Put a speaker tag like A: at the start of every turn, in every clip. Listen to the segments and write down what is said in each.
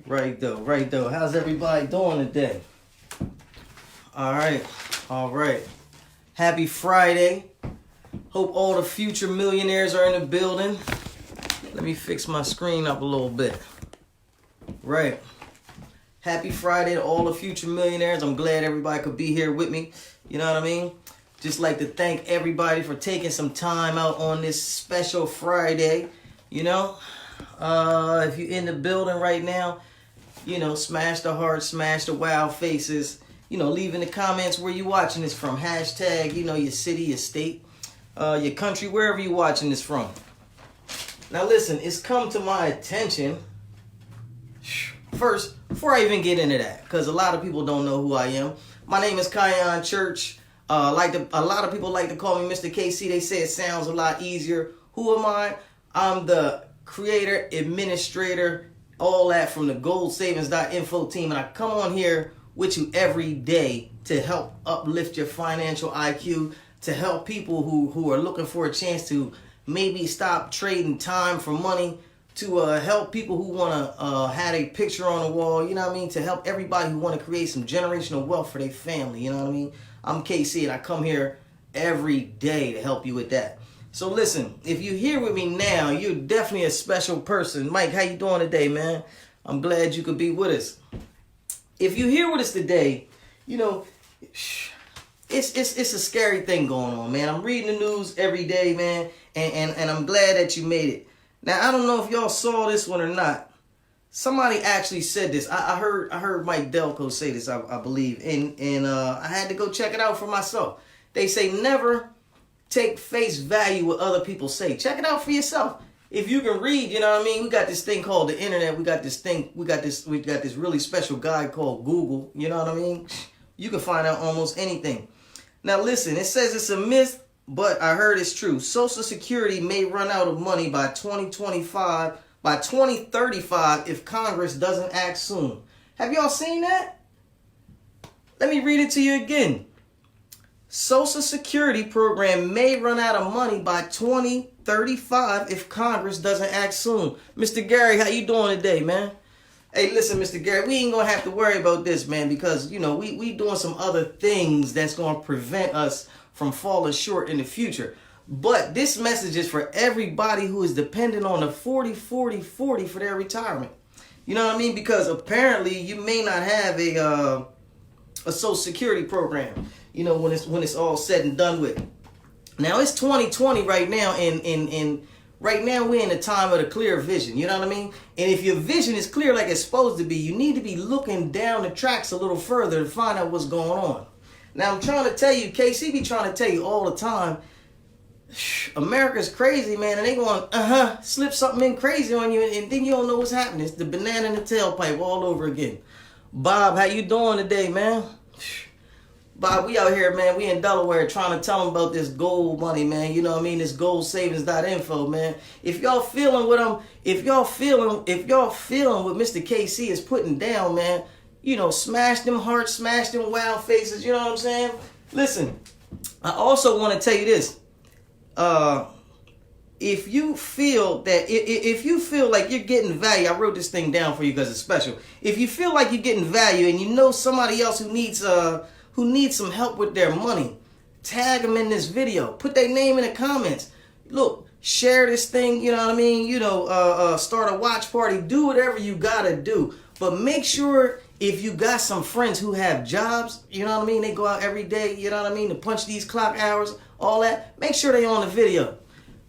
A: Right though, right though. How's everybody doing today? All right. Happy Friday. Hope all the future millionaires are in the building. Let me fix my screen up a little bit. Right. Happy Friday to all the future millionaires. I'm glad everybody could be here with me. You know what I mean? Just like to thank everybody for taking some time out on this special Friday. You know, if you're in the building right now, you know, smash the heart, smash the wow faces. You know, leave in the comments where you watching this from. Hashtag, you know, your city, your state, your country, wherever you're watching this from. Now listen, it's come to my attention. First, before I even get into that, because a lot of people don't know who I am. My name is Kion Church. A lot of people like to call me Mr. KC. They say it sounds a lot easier. Who am I? I'm the creator, administrator, all that from the GoldSavings.info team. And I come on here with you every day to help uplift your financial IQ, to help people who are looking for a chance to maybe stop trading time for money, to help people who want to have a picture on the wall, you know what I mean? To help everybody who want to create some generational wealth for their family, you know what I mean? I'm KC and I come here every day to help you with that. So listen, if you're here with me now, you're definitely a special person. Mike, how you doing today, man? I'm glad you could be with us. If you're here with us today, you know, it's a scary thing going on, man. I'm reading the news every day, man, and I'm glad that you made it. Now, I don't know if y'all saw this one or not. Somebody actually said this. I heard Mike Delco say this, I believe, and I had to go check it out for myself. They say never take face value what other people say. Check it out for yourself. If you can read, you know what I mean? We got this thing called the internet. We got this really special guy called Google. You know what I mean? You can find out almost anything. Now listen, it says it's a myth, but I heard it's true. Social Security may run out of money by 2025, by 2035 if Congress doesn't act soon. Have y'all seen that? Let me read it to you again. Social Security program may run out of money by 2035 if Congress doesn't act soon. Mr. Gary, how you doing today, man? Hey, listen, Mr. Gary, we ain't going to have to worry about this, man, because, you know, we doing some other things that's going to prevent us from falling short in the future. But this message is for everybody who is dependent on the 40-40-40 for their retirement. You know what I mean? Because apparently you may not have a Social Security program, you know, when it's all said and done with. Now it's 2020 right now, and right now we're in the time of the clear vision, you know what I mean? And if your vision is clear like it's supposed to be, you need to be looking down the tracks a little further to find out what's going on. Now I'm trying to tell you, KC be trying to tell you all the time, America's crazy, man, and they going, slip something in crazy on you, and then you don't know what's happening. It's the banana in the tailpipe all over again. Bob, how you doing today, man? Bob, we out here, man. We in Delaware trying to tell them about this gold money, man. You know what I mean? This GoldSavings.info, man. If y'all feeling what if y'all feeling what Mr. KC is putting down, man, you know, smash them hearts, smash them wow faces, you know what I'm saying? Listen, I also want to tell you this. If you feel like you're getting value, I wrote this thing down for you because it's special. If you feel like you're getting value and you know somebody else who needs some help with their money, tag them in this video. Put their name in the comments. Look, share this thing, you know what I mean? You know, start a watch party. Do whatever you gotta do. But make sure if you got some friends who have jobs, you know what I mean? They go out every day, you know what I mean? To punch these clock hours, all that. Make sure they on the video.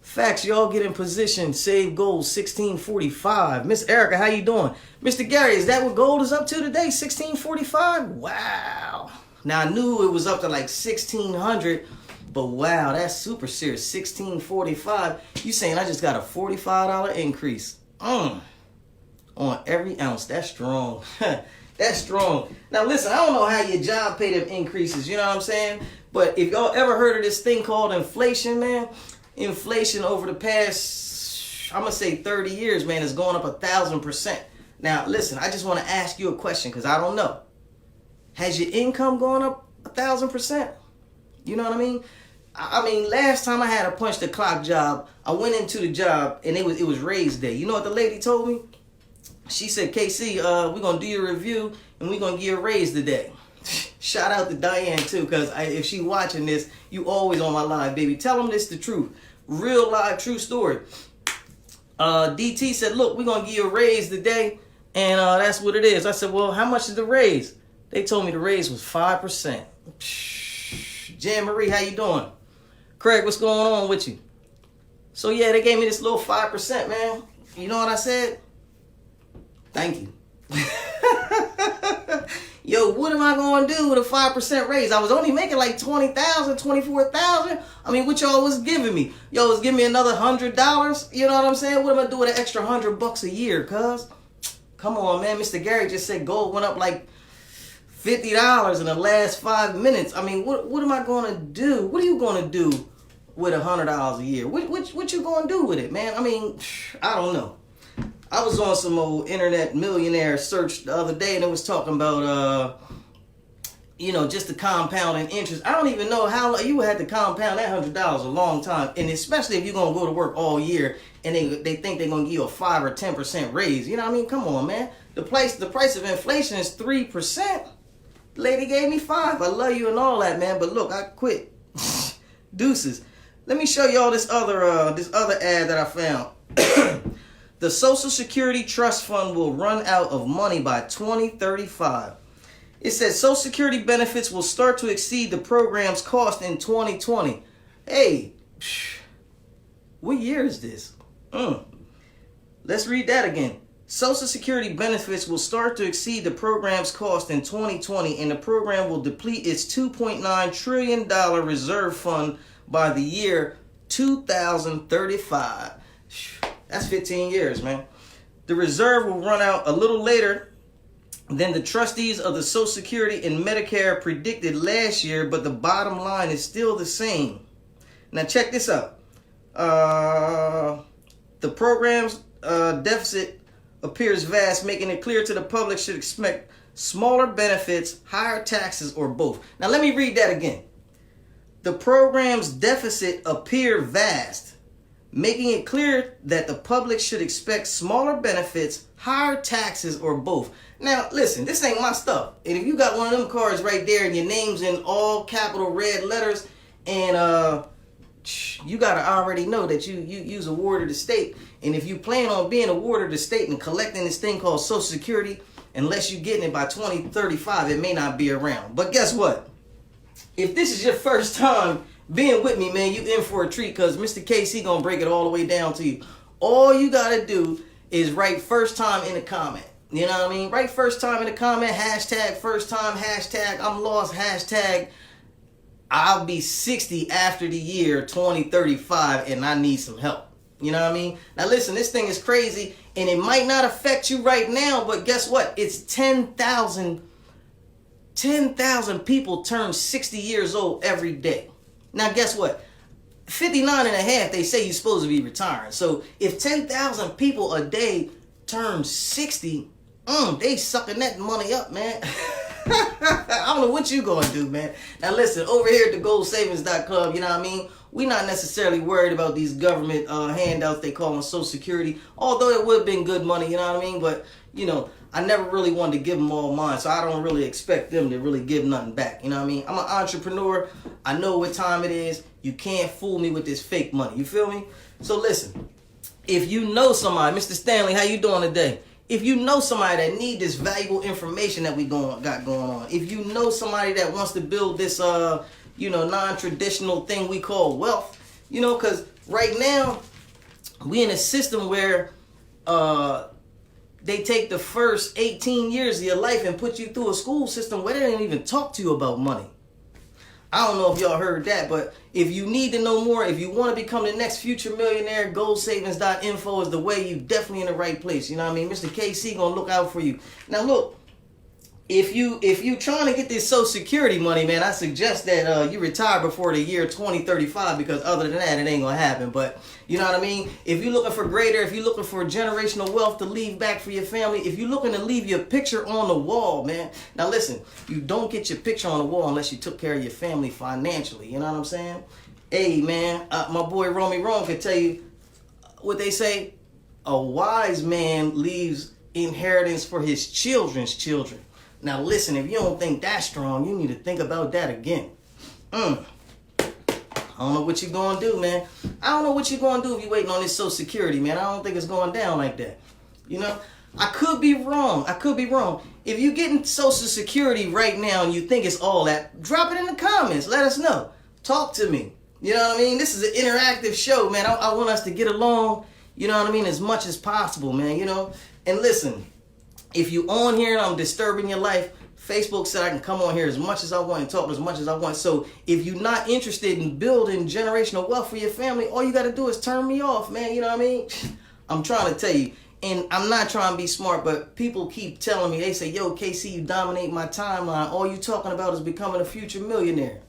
A: Facts, y'all get in position. Save gold 1645. Miss Erica, how you doing? Mr. Gary, is that what gold is up to today? 1645? Wow. Now, I knew it was up to like 1,600, but wow, that's super serious. 1645. You saying I just got a $45 increase on every ounce. That's strong. That's strong. Now, listen, I don't know how your job pay them increases, you know what I'm saying? But if y'all ever heard of this thing called inflation, man, inflation over the past, I'm going to say 30 years, man, is going up 1,000%. Now, listen, I just want to ask you a question because I don't know. Has your income gone up 1,000%? You know what I mean? I mean, last time I had a punch the clock job, I went into the job and it was raise day. You know what the lady told me? She said, KC, we're going to do your review and we're going to give you a raise today. Shout out to Diane, too, because if she watching this, you always on my live, baby. Tell them this the truth. Real live, true story. DT said, look, we're going to give you a raise today, and that's what it is. I said, well, how much is the raise? They told me the raise was 5%. Jan Marie, how you doing? Craig, what's going on with you? So, yeah, they gave me this little 5%, man. You know what I said? Thank you. Yo, what am I going to do with a 5% raise? I was only making like $20,000, $24,000. I mean, what y'all was giving me? Y'all was giving me another $100. You know what I'm saying? What am I going to do with an extra $100 a year, cuz? Come on, man. Mr. Gary just said gold went up like $50 in the last 5 minutes. I mean, what am I going to do? What are you going to do with $100 a year? What you going to do with it, man? I mean, I don't know. I was on some old internet millionaire search the other day, and it was talking about, just the compounding interest. I don't even know how you would have to compound that $100 a long time, and especially if you're gonna go to work all year and they think they're gonna give you a 5 or 10% raise. You know what I mean? Come on, man. The price of inflation is 3%. Lady gave me 5. I love you and all that, man. But look, I quit. Deuces. Let me show y'all this other ad that I found. The Social Security Trust Fund will run out of money by 2035. It says Social Security benefits will start to exceed the program's cost in 2020. Hey, what year is this? Let's read that again. Social Security benefits will start to exceed the program's cost in 2020, and the program will deplete its $2.9 trillion reserve fund by the year 2035. That's 15 years, man. The reserve will run out a little later than the trustees of the Social Security and Medicare predicted last year, but the bottom line is still the same. Now check this out. The program's deficit appears vast, making it clear to the public should expect smaller benefits, higher taxes, or both. Now let me read that again. The program's deficit appear vast, making it clear that the public should expect smaller benefits, higher taxes, or both. Now, listen, this ain't my stuff. And if you got one of them cards right there and your name's in all capital red letters, and you got to already know that you use a ward of the state. And if you plan on being a ward of the state and collecting this thing called Social Security, unless you're getting it by 2035, it may not be around. But guess what? If this is your first time being with me, man, you in for a treat, because Mr. KC gonna break it all the way down to you. All you gotta do is write first time in the comment. You know what I mean? Write first time in the comment, hashtag first time, hashtag I'm lost, hashtag I'll be 60 after the year 2035 and I need some help. You know what I mean? Now listen, this thing is crazy and it might not affect you right now, but guess what? It's 10,000 people turn 60 years old every day. Now, guess what? 59 and a half, they say you're supposed to be retiring. So if 10,000 people a day turn 60, they sucking that money up, man. I don't know what you gonna do, man. Now, listen, over here at the GoldSavings.club, you know what I mean? We're not necessarily worried about these government handouts they call on Social Security, although it would have been good money, you know what I mean? But, I never really wanted to give them all mine, so I don't really expect them to really give nothing back. You know what I mean? I'm an entrepreneur. I know what time it is. You can't fool me with this fake money. You feel me? So listen, if you know somebody, Mr. Stanley, how you doing today? If you know somebody that need this valuable information that we got going on, if you know somebody that wants to build this, non-traditional thing we call wealth, because right now we in a system where they take the first 18 years of your life and put you through a school system where they don't even talk to you about money. I don't know if y'all heard that, but if you need to know more, if you want to become the next future millionaire, goldsavings.info is the way. You definitely in the right place. You know what I mean? Mr. KC gonna look out for you. Now look, if you trying to get this Social Security money, man, I suggest that you retire before the year 2035, because other than that, it ain't gonna happen. But you know what I mean? If you're looking for greater, if you're looking for generational wealth to leave back for your family, if you're looking to leave your picture on the wall, man. Now listen, you don't get your picture on the wall unless you took care of your family financially. You know what I'm saying? Hey, man, my boy Romy Rome could tell you what they say. A wise man leaves inheritance for his children's children. Now listen, if you don't think that's strong, you need to think about that again. I don't know what you're going to do, man. I don't know what you're going to do if you're waiting on this Social Security, man. I don't think it's going down like that. You know, I could be wrong. If you're getting Social Security right now and you think it's all that, drop it in the comments. Let us know. Talk to me. You know what I mean? This is an interactive show, man. I want us to get along, you know what I mean, as much as possible, man, you know. And listen, if you on here and I'm disturbing your life, Facebook said I can come on here as much as I want and talk as much as I want. So if you're not interested in building generational wealth for your family, all you got to do is turn me off, man. You know what I mean? I'm trying to tell you. And I'm not trying to be smart, but people keep telling me, they say, yo, KC, you dominate my timeline. All you talking about is becoming a future millionaire.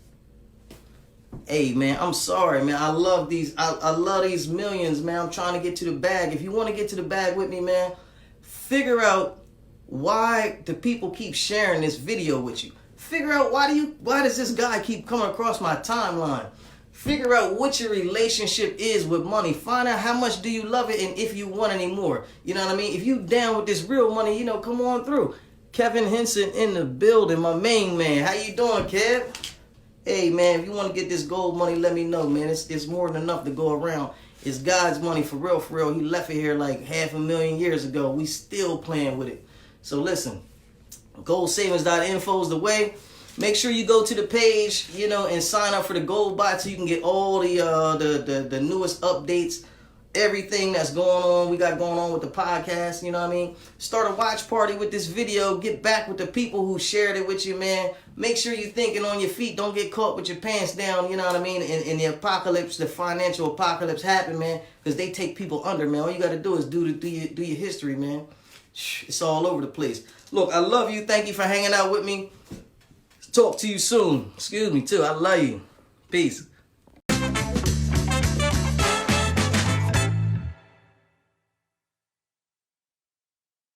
A: Hey, man, I'm sorry, man. I love these. I love these millions, man. I'm trying to get to the bag. If you want to get to the bag with me, man, figure out why do people keep sharing this video with you. Figure out why does this guy keep coming across my timeline. Figure out what your relationship is with money. Find out how much do you love it and if you want any more. You know what I mean? If you down with this real money, you know, come on through. Kevin Henson in the building, my main man. How you doing, Kev? Hey, man, if you want to get this gold money, let me know, man. It's more than enough to go around. It's God's money for real, for real. He left it here like 500,000 years ago. We still playing with it. So listen, GoldSavings.info is the way. Make sure you go to the page, you know, and sign up for the Gold Bot so you can get all the newest updates, everything that's going on. We got going on with the podcast, you know what I mean? Start a watch party with this video. Get back with the people who shared it with you, man. Make sure you're thinking on your feet. Don't get caught with your pants down, you know what I mean? In the apocalypse, the financial apocalypse happen, man, because they take people under, man. All you got to do is do your history, man. It's all over the place. Look, I love you. Thank you for hanging out with me. Talk to you soon. Excuse me, too. I love you. Peace.